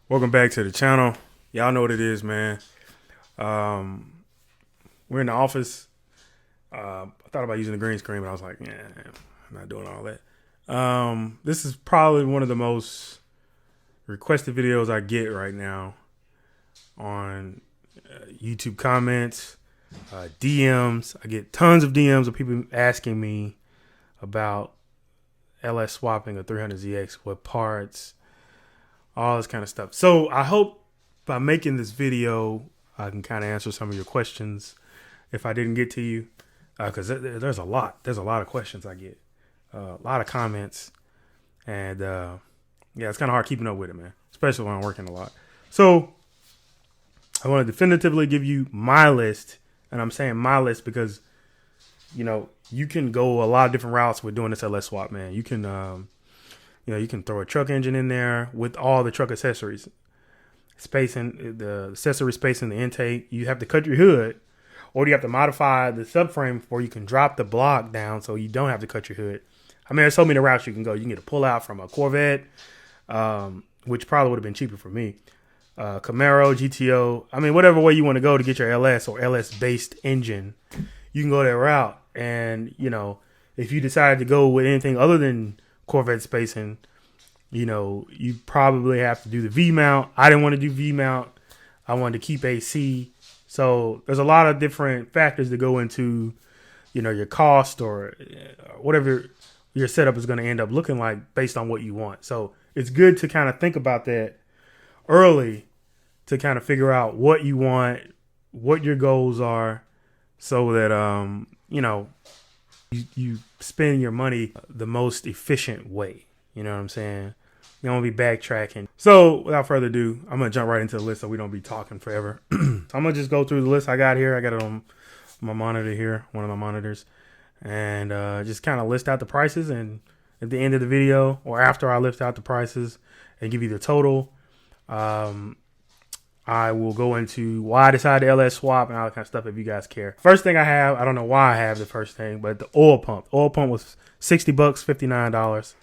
Welcome back to the channel. Y'all know what it is, man. Um, we're in the office. I thought about using the green screen, but I was like, yeah, I'm not doing all that. This is probably one of the most requested videos I get right now on YouTube comments, DMs. I get tons of DMs of people asking me about LS swapping a 300ZX, what parts, all this kind of stuff. So I hope by making this video, I can kind of answer some of your questions if I didn't get to you, because there's a lot. There's a lot of questions I get, a lot of comments, and yeah, it's kind of hard keeping up with it, man, especially when I'm working a lot. So I want to definitively give you my list, and I'm saying my list because you can go a lot of different routes with doing this LS swap, man. You can you can throw a truck engine in there with all the truck accessories, spacing the accessory spacing the intake. You have to cut your hood, or you have to modify the subframe before you can drop the block down so you don't have to cut your hood. I mean, there's so many routes you can go. You can get a pull out from a Corvette, which probably would have been cheaper for me. Camaro, GTO. I mean, whatever way you want to go to get your LS or LS based engine, you can go that route. And if you decide to go with anything other than Corvette spacing, you probably have to do the V mount. I didn't want to do V mount. I wanted to keep AC. So there's a lot of different factors that go into, your cost or whatever your setup is going to end up looking like based on what you want. So it's good to kind of think about that early to kind of figure out what you want, what your goals are, so that, you spend your money the most efficient way. You know what I'm saying? You don't be backtracking. So without further ado, I'm going to jump right into the list so we don't be talking forever. So I'm going to just go through the list I got here. I got it on my monitor here, one of my monitors, and just kind of list out the prices. And at the end of the video, or after I list out the prices and give you the total, I will go into why I decided to LS swap and all that kind of stuff if you guys care. First thing I have, I don't know why I have the first thing, but the oil pump. Oil pump was $60, $59.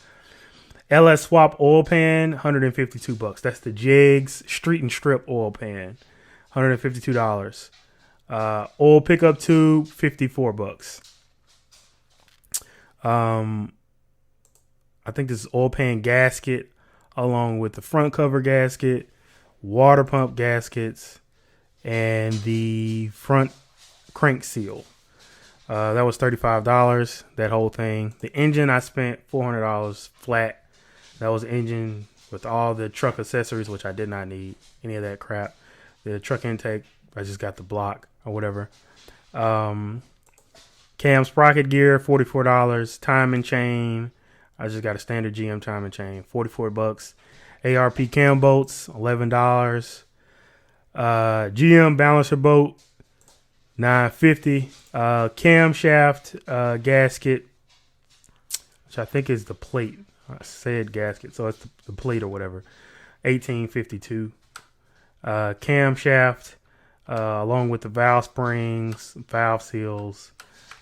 LS swap oil pan, $152. That's the Jigs Street and Strip oil pan, $152. Oil pickup tube, $54. I think this is oil pan gasket along with the front cover gasket, water pump gaskets, and the front crank seal. That was $35, that whole thing. The engine, I spent $400 flat. That was the engine with all the truck accessories, which I did not need any of that crap. The truck intake, I just got the block or whatever. Cam sprocket gear, $44. Timing chain, I just got a standard GM timing chain, $44. ARP cam bolts, $11. GM balancer bolt, $9.50. Camshaft gasket, which I think is the plate. I said gasket, so it's the plate or whatever. $18.52. Camshaft, along with the valve springs, valve seals.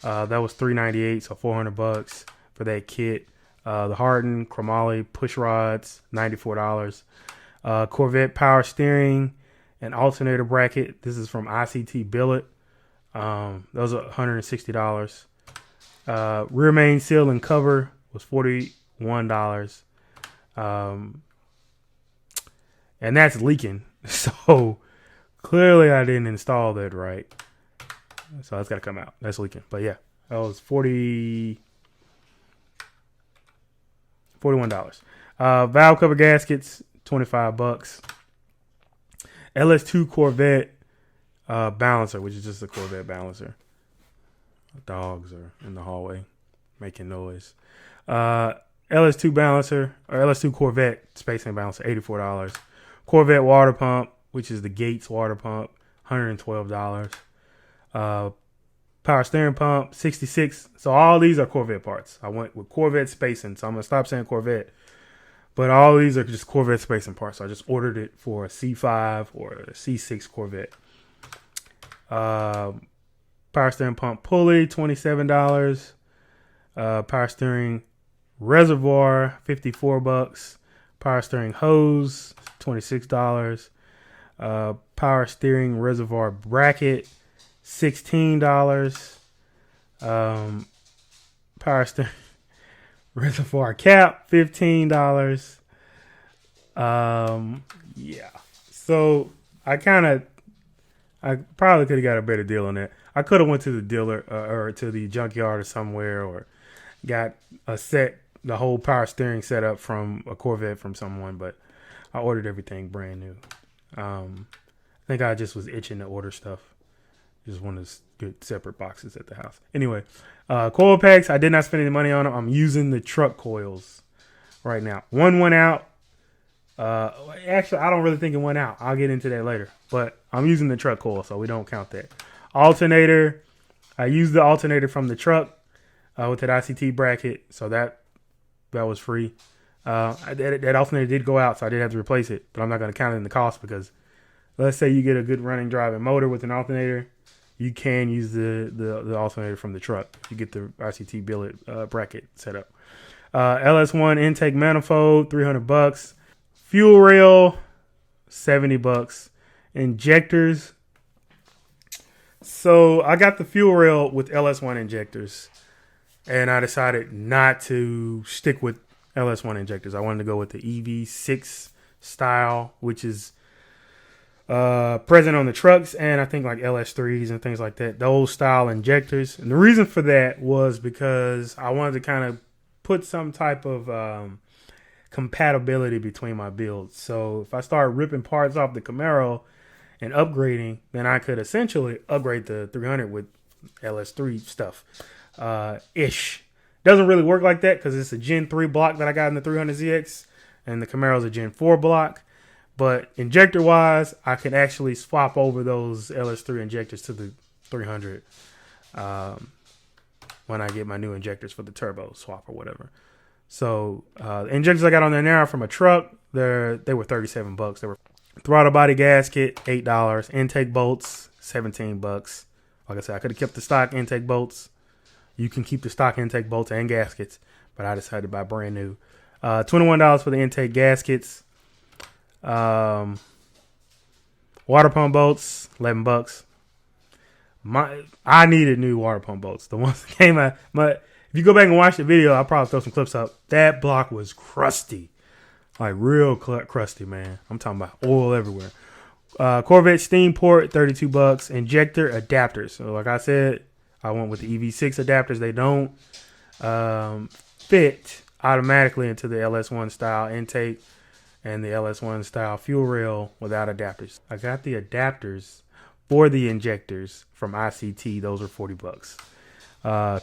That was $398, so $400 for that kit. The hardened chromoly push rods, $94. Corvette power steering and alternator bracket. This is from ICT Billet. Those are $160. Rear main seal and cover was $41. And that's leaking. So clearly I didn't install that right. So that's got to come out. That's leaking. But yeah, that was $41. Valve cover gaskets, $25. LS2 Corvette balancer, which is just a Corvette balancer. Dogs are in the hallway making noise. LS2 balancer, or LS2 Corvette spacing balancer, $84. Corvette water pump, which is the Gates water pump, $112. Power steering pump, $66. So all these are Corvette parts. I went with Corvette spacing, so I'm going to stop saying Corvette. But all these are just Corvette spacing parts. So I just ordered it for a C5 or a C6 Corvette. Power steering pump pulley, $27. Power steering reservoir, $54. Power steering hose, $26. Power steering reservoir bracket, $16. Power steering reservoir cap, $15. Yeah. So I probably could have got a better deal on that. I could have went to the dealer or to the junkyard or somewhere, or got the whole power steering set up from a Corvette from someone, but I ordered everything brand new. I think I just was itching to order stuff. Just wanted to get separate boxes at the house. Anyway, coil packs, I did not spend any money on them. I'm using the truck coils right now. One went out. Actually, I don't really think it went out. I'll get into that later. But I'm using the truck coil, so we don't count that. Alternator, I used the alternator from the truck with that ICT bracket, so that was free. That alternator did go out, so I did have to replace it, but I'm not going to count it in the cost because let's say you get a good running driving motor with an alternator, you can use the alternator from the truck. You get the ICT billet bracket set up. LS1 intake manifold, $300. Fuel rail, $70. Injectors. So I got the fuel rail with LS1 injectors, and I decided not to stick with LS1 injectors. I wanted to go with the EV6 style, which is present on the trucks, and I think like LS3s and things like that. Those style injectors. And the reason for that was because I wanted to kind of put some type of compatibility between my builds. So if I start ripping parts off the Camaro and upgrading, then I could essentially upgrade the 300 with LS3 stuff. Ish. Doesn't really work like that because it's a Gen 3 block that I got in the 300ZX, and the Camaro's a Gen 4 block. But injector wise, I can actually swap over those LS3 injectors to the 300 when I get my new injectors for the turbo swap or whatever. So the injectors I got on there now are from a truck. They were $37. They were throttle body gasket, $8. Intake bolts, $17. Like I said, I could have kept the stock intake bolts. You can keep the stock intake bolts and gaskets, but I decided to buy brand new. $21 for the intake gaskets. Water pump bolts, $11. I needed new water pump bolts. The ones that came out, if you go back and watch the video, I'll probably throw some clips up. That block was crusty. Like real crusty, man. I'm talking about oil everywhere. Corvette steam port, $32. Injector adapters. So like I said, I went with the EV6 adapters. They don't fit automatically into the LS1 style intake and the LS1 style fuel rail without adapters. I got the adapters for the injectors from ICT. Those are $40.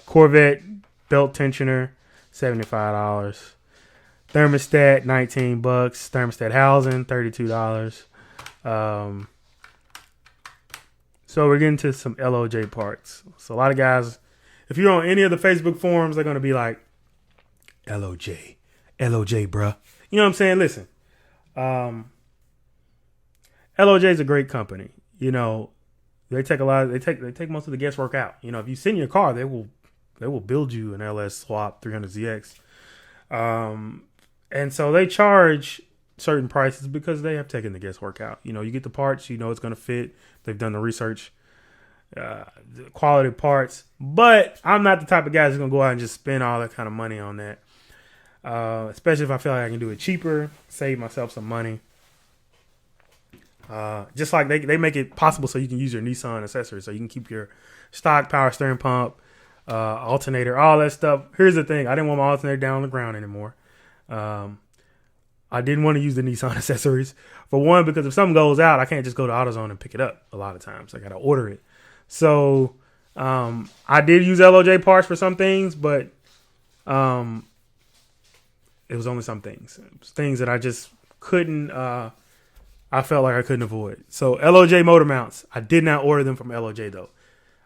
Corvette belt tensioner, $75. Thermostat, $19. Thermostat housing, $32. So we're getting to some LOJ parts. So a lot of guys, if you're on any of the Facebook forums, they're going to be like, LOJ, bruh. You know what I'm saying? Listen, LOJ is a great company. You know, they take most of the guesswork out. You know, if you sit in your car, they will build you an LS swap 300ZX. And so they charge certain prices because they have taken the guesswork out. You know, you get the parts, you know it's going to fit. They've done the research, the quality parts. But I'm not the type of guy who's going to go out and just spend all that kind of money on that. Especially if I feel like I can do it cheaper, save myself some money. Just like they make it possible so you can use your Nissan accessory, so you can keep your stock power steering pump, alternator, all that stuff. Here's the thing. I didn't want my alternator down on the ground anymore. I didn't want to use the Nissan accessories. For one, because if something goes out, I can't just go to AutoZone and pick it up a lot of times. I got to order it. So I did use LOJ parts for some things, but it was only some things. It was things that I just couldn't, I felt like I couldn't avoid. So LOJ motor mounts, I did not order them from LOJ though.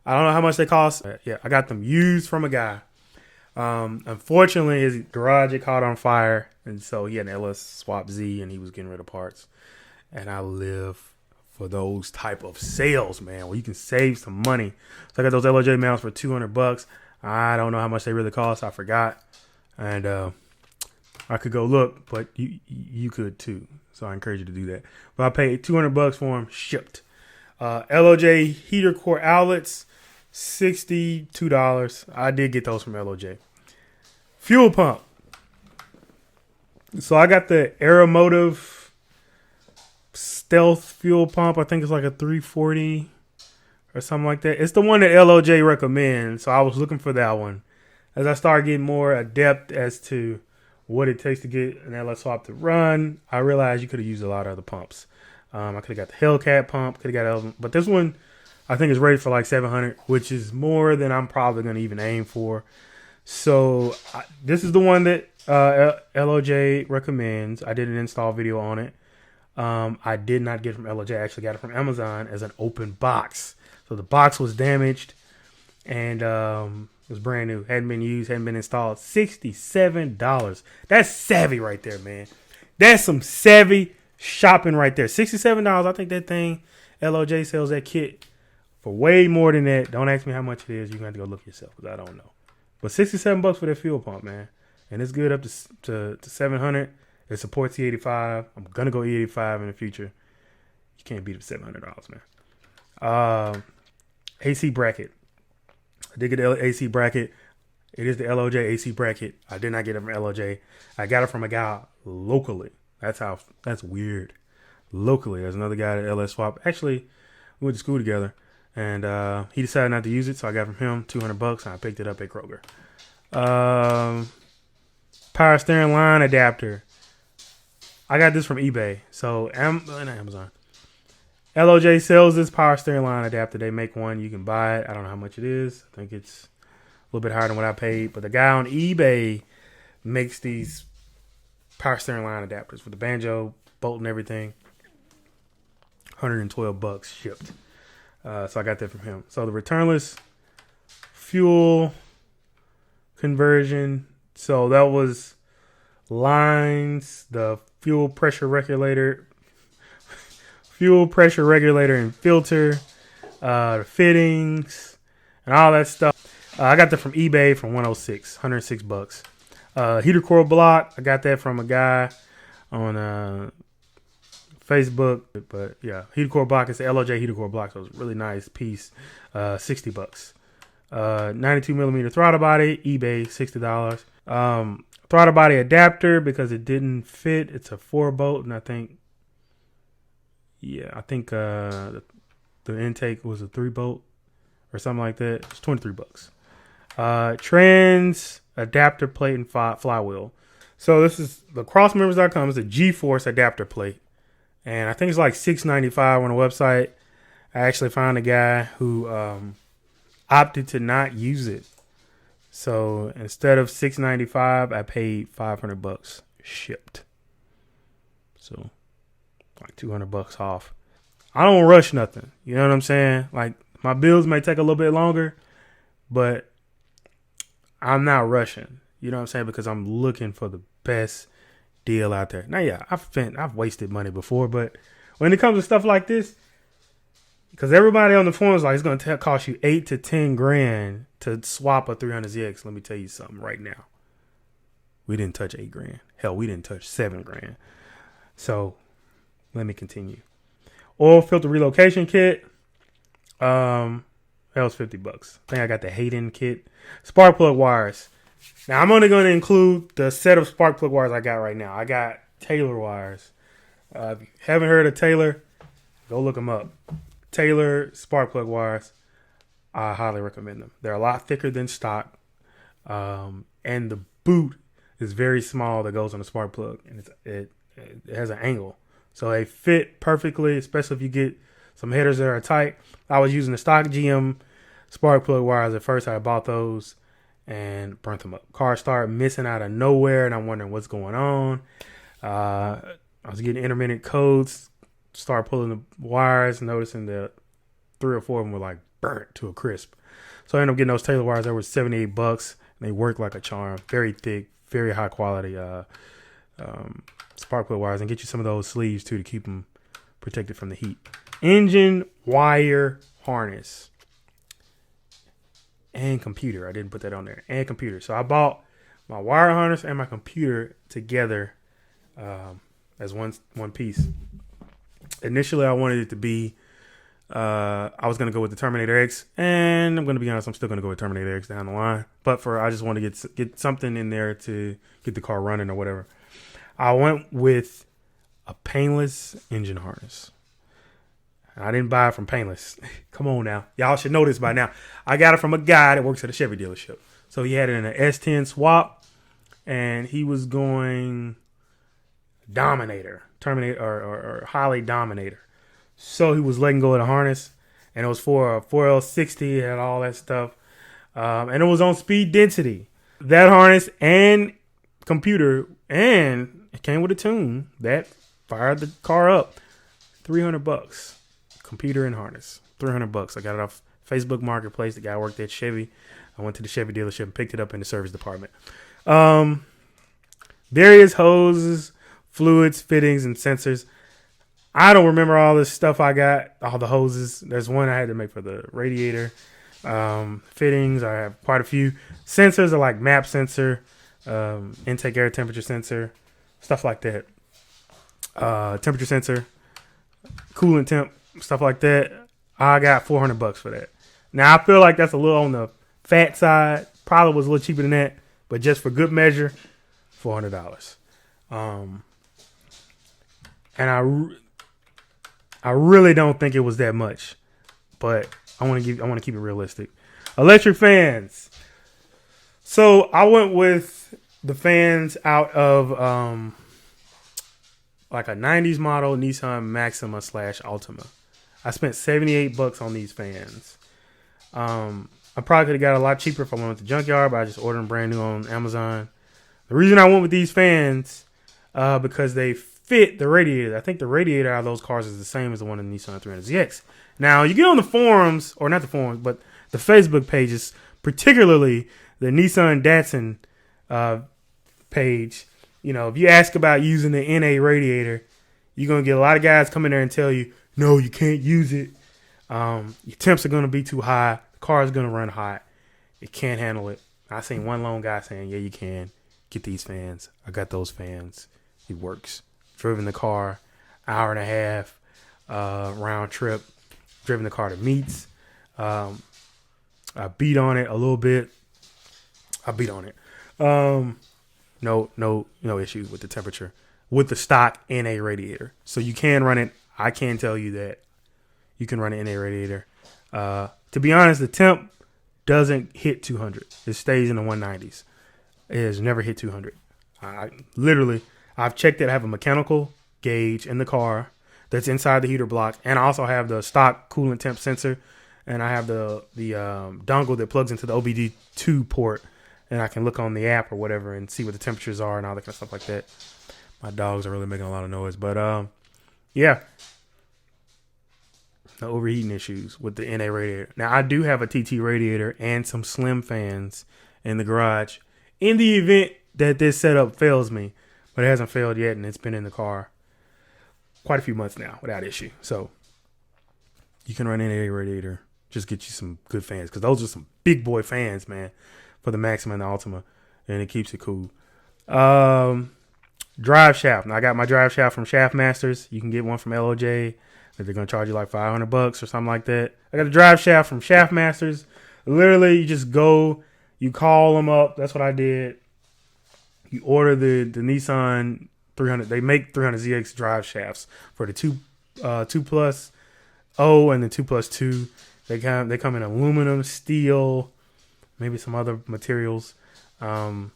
I don't know how much they cost. Yeah, I got them used from a guy. Unfortunately, his garage had caught on fire, and so he had an LS Swap Z, and he was getting rid of parts. And I live for those type of sales, man, where you can save some money. So I got those LJ mounts for $200. I don't know how much they really cost. I forgot, and I could go look, but you could too. So I encourage you to do that. But I paid $200 for them, shipped. LOJ heater core outlets, $62. I did get those from LOJ. Fuel pump. So I got the Aeromotive Stealth fuel pump. I think it's like a 340 or something like that. It's the one that LOJ recommends. So I was looking for that one. As I started getting more adept as to what it takes to get an LS swap to run, I realized you could have used a lot of other pumps. I could have got the Hellcat pump, could have got other, but this one I think is rated for like 700, which is more than I'm probably going to even aim for. So this is the one that LOJ recommends. I did an install video on it. I did not get it from LOJ. I actually got it from Amazon as an open box. So the box was damaged and it was brand new. Hadn't been used, hadn't been installed. $67. That's savvy right there, man. That's some savvy shopping right there. $67. I think that thing, LOJ sells that kit for way more than that. Don't ask me how much it is. You're going to have to go look yourself because I don't know. But $67 for that fuel pump, man. And it's good up to 700. It supports E85. I'm going to go E85 in the future. You can't beat it for $700, man. AC bracket. I did get the AC bracket. It is the LOJ AC bracket. I did not get it from LOJ. I got it from a guy locally. That's weird. Locally, there's another guy at LS Swap. Actually, we went to school together. And he decided not to use it, so I got it from him $200, and I picked it up at Kroger. Power steering line adapter. I got this from eBay. So not Amazon. LOJ sells this power steering line adapter. They make one. You can buy it. I don't know how much it is. I think it's a little bit higher than what I paid. But the guy on eBay makes these power steering line adapters with the banjo, bolt, and everything. $112 shipped. So I got that from him. So the returnless fuel conversion. So that was lines, the fuel pressure regulator and filter, the fittings, and all that stuff. I got that from eBay for $106. Heater core block. I got that from a guy on Facebook, but yeah, heater core block. It's the LOJ heater core block, so it's a really nice piece. $60. 92 millimeter throttle body, eBay, $60. Throttle body adapter because it didn't fit. It's a 4-bolt, and I think the intake was a 3-bolt or something like that. It's $23. Trans adapter plate and flywheel. So this is the crossmembers.com. It's a G-force adapter plate. And I think it's like $6.95 on the website. I actually found a guy who opted to not use it. So instead of $6.95, I paid $500 shipped. So like $200 off. I don't rush nothing. You know what I'm saying? Like my bills may take a little bit longer, but I'm not rushing. You know what I'm saying? Because I'm looking for the best deal out there. Now, yeah, I've wasted money before, but when it comes to stuff like this, because everybody on the phone is like, it's going to cost you $8 to $10,000 to swap a 300ZX. Let me tell you something right now. We didn't touch $8,000. Hell, we didn't touch $7,000. So let me continue. Oil filter relocation kit. That was $50. I think I got the Hayden kit. Spark plug wires. Now, I'm only going to include the set of spark plug wires I got right now. I got Taylor wires. If you haven't heard of Taylor, go look them up. Taylor spark plug wires. I highly recommend them. They're a lot thicker than stock. And the boot is very small that goes on the spark plug. And it has an angle. So they fit perfectly, especially if you get some headers that are tight. I was using the stock GM spark plug wires at first. I bought those and burnt them up. Car started missing out of nowhere, and I'm wondering what's going on. I was getting intermittent codes, start pulling the wires, noticing that 3 or 4 of them were like burnt to a crisp. So I ended up getting those Taylor wires. They were $78, and they work like a charm. Very thick, very high quality spark plug wires, and get you some of those sleeves too to keep them protected from the heat. Engine wire harness. And computer. I didn't put that on there. And computer. So I bought my wire harness and my computer together as one piece. Initially, I wanted it to be. I was gonna go with the Terminator X, and I'm gonna be honest, I'm still gonna go with Terminator X down the line. But I just want to get something in there to get the car running or whatever. I went with a painless engine harness. I didn't buy it from Painless. Come on now. Y'all should know this by now. I got it from a guy that works at a Chevy dealership. So he had it in an S10 swap, and he was going Dominator, Terminator, or Highly Dominator. So he was letting go of the harness, and it was for a 4L60 and all that stuff. And it was on speed density. That harness and computer, and it came with a tune that fired the car up. $300. Computer and harness. $300. I got it off Facebook Marketplace. The guy worked at Chevy. I went to the Chevy dealership and picked it up in the service department. Various hoses, fluids, fittings, and sensors. I don't remember all this stuff I got, all the hoses. There's one I had to make for the radiator. Fittings, I have quite a few. Sensors are like map sensor, intake air temperature sensor, stuff like that. Temperature sensor, coolant temp, stuff like that. I got $400 for that. Now, I feel like that's a little on the fat side. Probably was a little cheaper than that, but just for good measure, $400. And I really don't think it was that much, but I want to keep it realistic. Electric fans. So I went with the fans out of like a 90s model Nissan Maxima / Altima. I spent $78 on these fans. I probably could have got a lot cheaper if I went with the junkyard, but I just ordered them brand new on Amazon. The reason I went with these fans, because they fit the radiator. I think the radiator out of those cars is the same as the one in the Nissan 300ZX. Now, you get on the forums, or not the forums, but the Facebook pages, particularly the Nissan Datsun page. You know, if you ask about using the NA radiator, you're going to get a lot of guys come in there and tell you, no, you can't use it. Your temps are going to be too high. The car is going to run hot. It can't handle it. I seen one lone guy saying, yeah, you can. Get these fans. I got those fans. It works. Driven the car, hour and a half, round trip. Driven the car to meets. I beat on it a little bit. No issues with the temperature with the stock NA radiator. So you can run it. I can tell you that you can run an NA radiator. To be honest, the temp doesn't hit 200. It stays in the 190s. It has never hit 200. I've checked it. I have a mechanical gauge in the car that's inside the heater block, and I also have the stock coolant temp sensor, and I have the dongle that plugs into the OBD2 port, and I can look on the app or whatever and see what the temperatures are and all that kind of stuff like that. My dogs are really making a lot of noise, but yeah, no overheating issues with the NA radiator. Now, I do have a TT radiator and some slim fans in the garage in the event that this setup fails me, but it hasn't failed yet, and it's been in the car quite a few months now without issue. So you can run NA radiator. Just get you some good fans, because those are some big boy fans, man, for the Maxima and the Altima, and it keeps it cool. Drive shaft. Now, I got my drive shaft from Shaft Masters. You can get one from LOJ. They're going to charge you like $500 or something like that. I got a drive shaft from Shaft Masters. Literally, you just go, you call them up. That's what I did. You order the Nissan 300. They make 300ZX drive shafts for the 2 Plus O and the 2 Plus 2. They come in aluminum, steel, maybe some other materials. And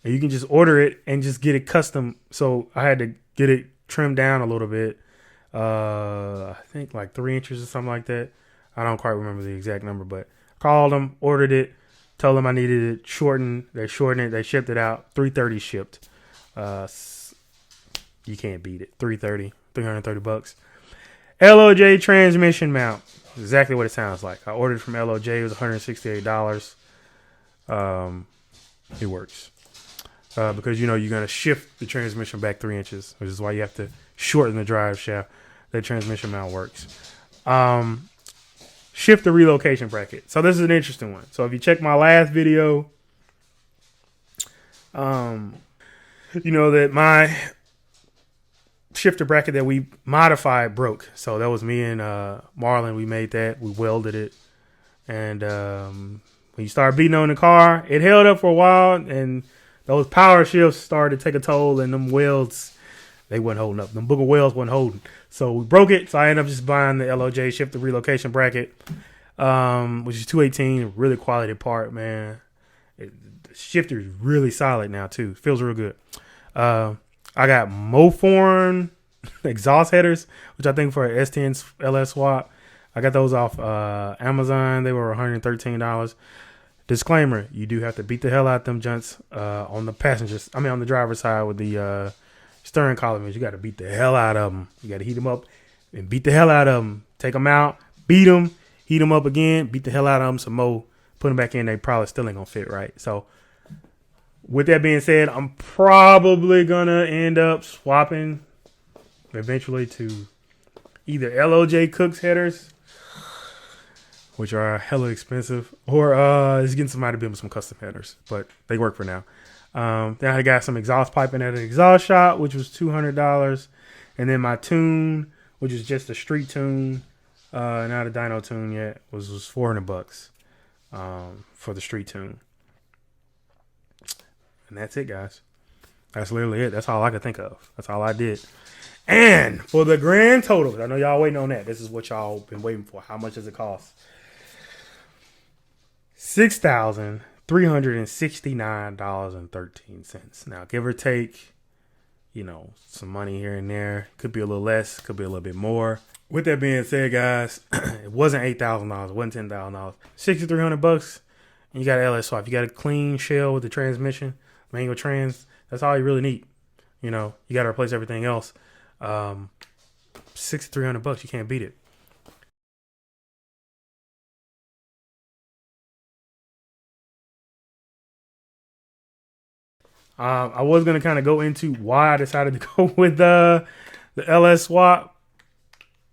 you can just order it and just get it custom. So I had to get it trimmed down a little bit. I think like 3 inches or something like that. I don't quite remember the exact number, but called them, ordered it, told them I needed it shortened. They shortened it. They shipped it out. $330 shipped. You can't beat it. $330. LOJ transmission mount. Exactly what it sounds like. I ordered from LOJ. It was $168. It works. Because, you know, you're going to shift the transmission back 3 inches, which is why you have to shorten the drive shaft. That transmission mount works. Shift the relocation bracket. So this is an interesting one. So if you check my last video, you know that my shifter bracket that we modified broke. So that was me and Marlon. We made that. We welded it. And when you start beating on the car, it held up for a while. And those power shifts started to take a toll. And them welds, they wasn't holding up. Them booger welds wasn't holding. So we broke it. So I ended up just buying the LOJ shifter relocation bracket, which is 218. Really quality part, man. The shifter is really solid now, too. Feels real good. I got Moforn exhaust headers, which I think for an S10 LS swap. I got those off Amazon. They were $113. Disclaimer, you do have to beat the hell out of them junts on the driver's side with the steering column. You got to beat the hell out of them. You got to heat them up and beat the hell out of them. Take them out, beat them, heat them up again, beat the hell out of them some more. Put them back in, they probably still ain't going to fit right. So with that being said, I'm probably going to end up swapping eventually to either LOJ Cooks headers, which are hella expensive, or just getting somebody to build me some custom headers, but they work for now. Then I got some exhaust piping at an exhaust shop, which was $200. And then my tune, which is just a street tune, not a dyno tune yet, was $400 for the street tune. And that's it, guys. That's literally it. That's all I could think of. That's all I did. And for the grand total, I know y'all waiting on that. This is what y'all been waiting for. How much does it cost? $6,369.13. Now, give or take, some money here and there. Could be a little less. Could be a little bit more. With that being said, guys, it wasn't $8,000. It wasn't $10,000. $6,300. And you got an LS swap. You got a clean shell with the transmission, manual trans. That's all you really need. You got to replace everything else. $6,300. You can't beat it. I was going to kind of go into why I decided to go with the LS swap.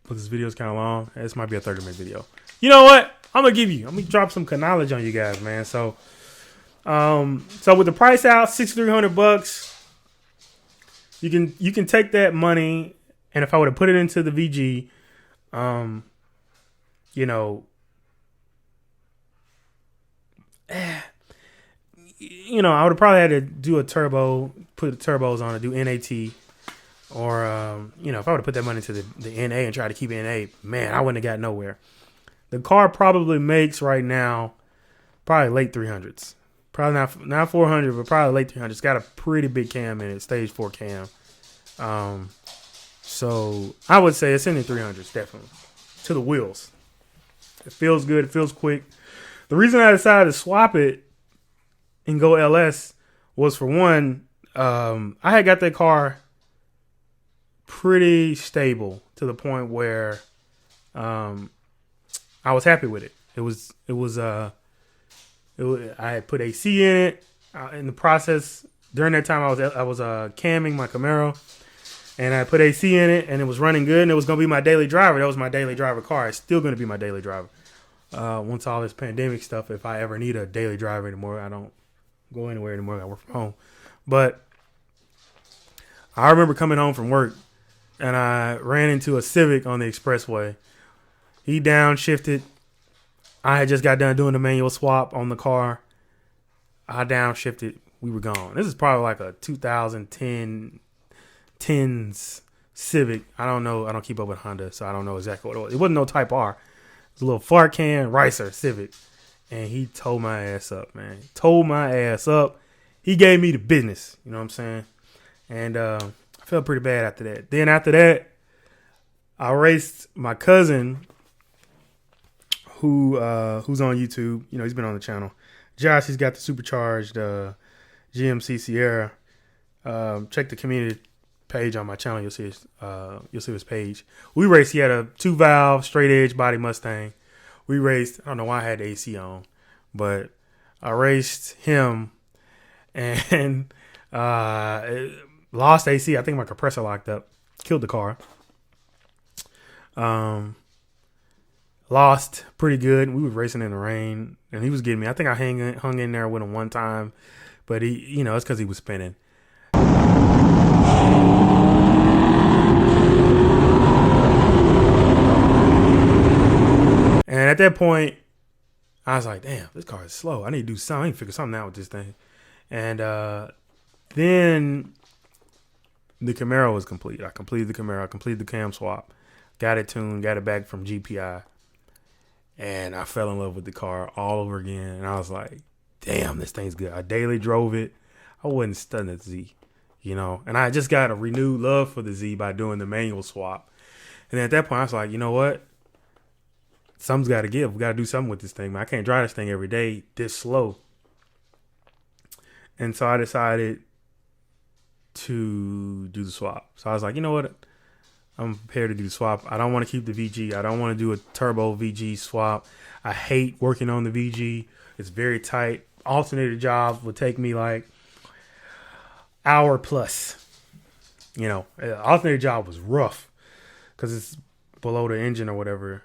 But this video is kind of long. This might be a 30-minute video. You know what? I'm going to drop some knowledge on you guys, man. So with the price out, $6,300, you can take that money, and if I would have put it into the VG, I would have probably had to do a turbo, put the turbos on it, do NAT, or if I would have put that money into the NA and tried to keep NA, man, I wouldn't have got nowhere. The car probably makes right now probably late 300s. Probably not 400, but probably late 300s. It's got a pretty big cam in it, stage 4 cam. So I would say it's in the 300s, definitely. To the wheels. It feels good. It feels quick. The reason I decided to swap it and go LS was, for one, I had got that car pretty stable to the point where I was happy with it. I had put AC in it. In the process, during that time, I was camming my Camaro, and I put AC in it, and it was running good, and it was going to be my daily driver. That was my daily driver car. It's still going to be my daily driver. Once all this pandemic stuff, if I ever need a daily driver anymore, I don't go anywhere anymore. I work from home. But I remember coming home from work, and I ran into a Civic on the expressway. He downshifted. I had just got done doing the manual swap on the car. I downshifted. We were gone. This is probably like a 2010s Civic. I don't know. I don't keep up with Honda, so I don't know exactly what it was. It wasn't no Type R. It was a little fart can Ricer Civic. And he towed my ass up, man. He towed my ass up. He gave me the business. You know what I'm saying? And I felt pretty bad after that. Then after that, I raced my cousin, who's on YouTube. He's been on the channel. Josh, he's got the supercharged GMC Sierra. Check the community page on my channel. You'll see his page. We raced. He had a 2-valve straight edge body Mustang. We raced. I don't know why I had the AC on, but I raced him and lost AC. I think my compressor locked up. Killed the car. Lost pretty good. We were racing in the rain, and he was getting me. I think I hung in there with him one time, but it's because he was spinning. at that point, I was like, damn, this car is slow. I need to do something. I need to figure something out with this thing. And then the Camaro was complete. I completed the Camaro. I completed the cam swap. Got it tuned. Got it back from GPI. And I fell in love with the car all over again. And I was like, damn, this thing's good. I daily drove it. I wasn't studying the Z, you know. And I just got a renewed love for the Z by doing the manual swap. And then at that point, I was like, you know what? Something's got to give. We got to do something with this thing, man. I can't drive this thing every day this slow. And so I decided to do the swap. So I was like, you know what? I'm prepared to do the swap. I don't want to keep the VG. I don't want to do a turbo VG swap. I hate working on the VG. It's very tight. Alternator jobs would take me like hour plus. You know, alternator job was rough because it's below the engine or whatever.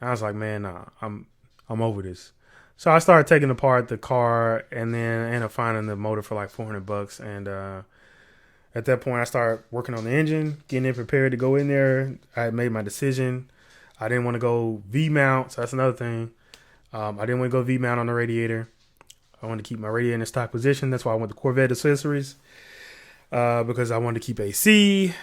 And I was like, man, nah, I'm over this. So I started taking apart the car, and then I ended up finding the motor for like $400. And at that point, I started working on the engine, getting it prepared to go in there. I had made my decision. I didn't want to go V-mount, so that's another thing. I didn't want to go V-mount on the radiator. I wanted to keep my radiator in a stock position. That's why I went to Corvette accessories, because I wanted to keep AC.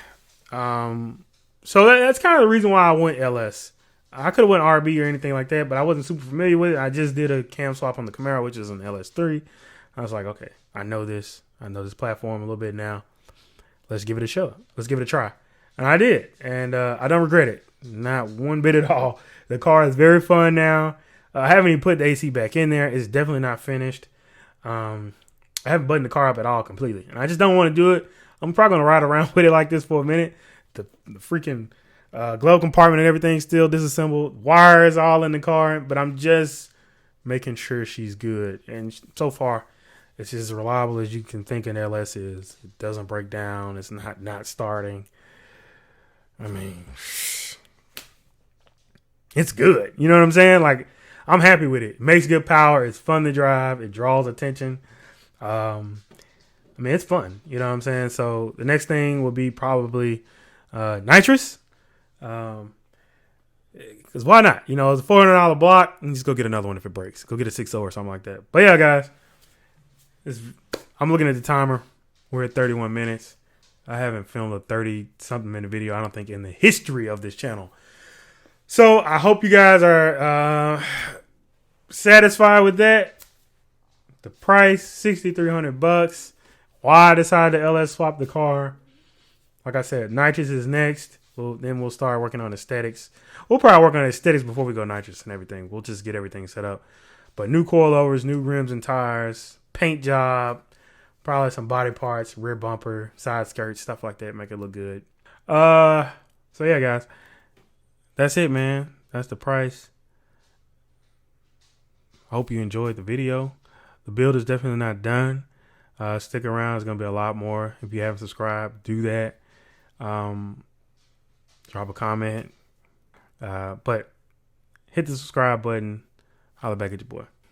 So that's kind of the reason why I went LS. I could have went RB or anything like that, but I wasn't super familiar with it. I just did a cam swap on the Camaro, which is an LS3. I was like, okay, I know this. I know this platform a little bit now. Let's give it a shot. Let's give it a try. And I did. And I don't regret it. Not one bit at all. The car is very fun now. I haven't even put the AC back in there. It's definitely not finished. I haven't buttoned the car up at all completely. And I just don't want to do it. I'm probably going to ride around with it like this for a minute. The freaking glove compartment and everything still disassembled. Wires all in the car. But I'm just making sure she's good. And so far, it's just as reliable as you can think an LS is. It doesn't break down. It's not starting. I mean, it's good. You know what I'm saying? Like, I'm happy with it. It makes good power. It's fun to drive. It draws attention. I mean, it's fun. You know what I'm saying? So the next thing will be probably nitrous. Because why not? You know, it's a $400 block. And just go get another one if it breaks. Go get a 6.0 or something like that. But yeah, guys. I'm looking at the timer. We're at 31 minutes. I haven't filmed a 30-something minute video, I don't think, in the history of this channel. So I hope you guys are satisfied with that. The price, $6,300. Why I decided to LS swap the car. Like I said, nitrous is next. Then we'll start working on aesthetics. We'll probably work on aesthetics before we go nitrous and everything. We'll just get everything set up. But new coilovers, new rims and tires, paint job, probably some body parts, rear bumper, side skirts, stuff like that, make it look good. So yeah, guys, that's it, man. That's the price. I hope you enjoyed the video. The build is definitely not done. Stick around. There's gonna be a lot more. If you haven't subscribed, do that. Drop a comment. But hit the subscribe button. Holla back at your boy.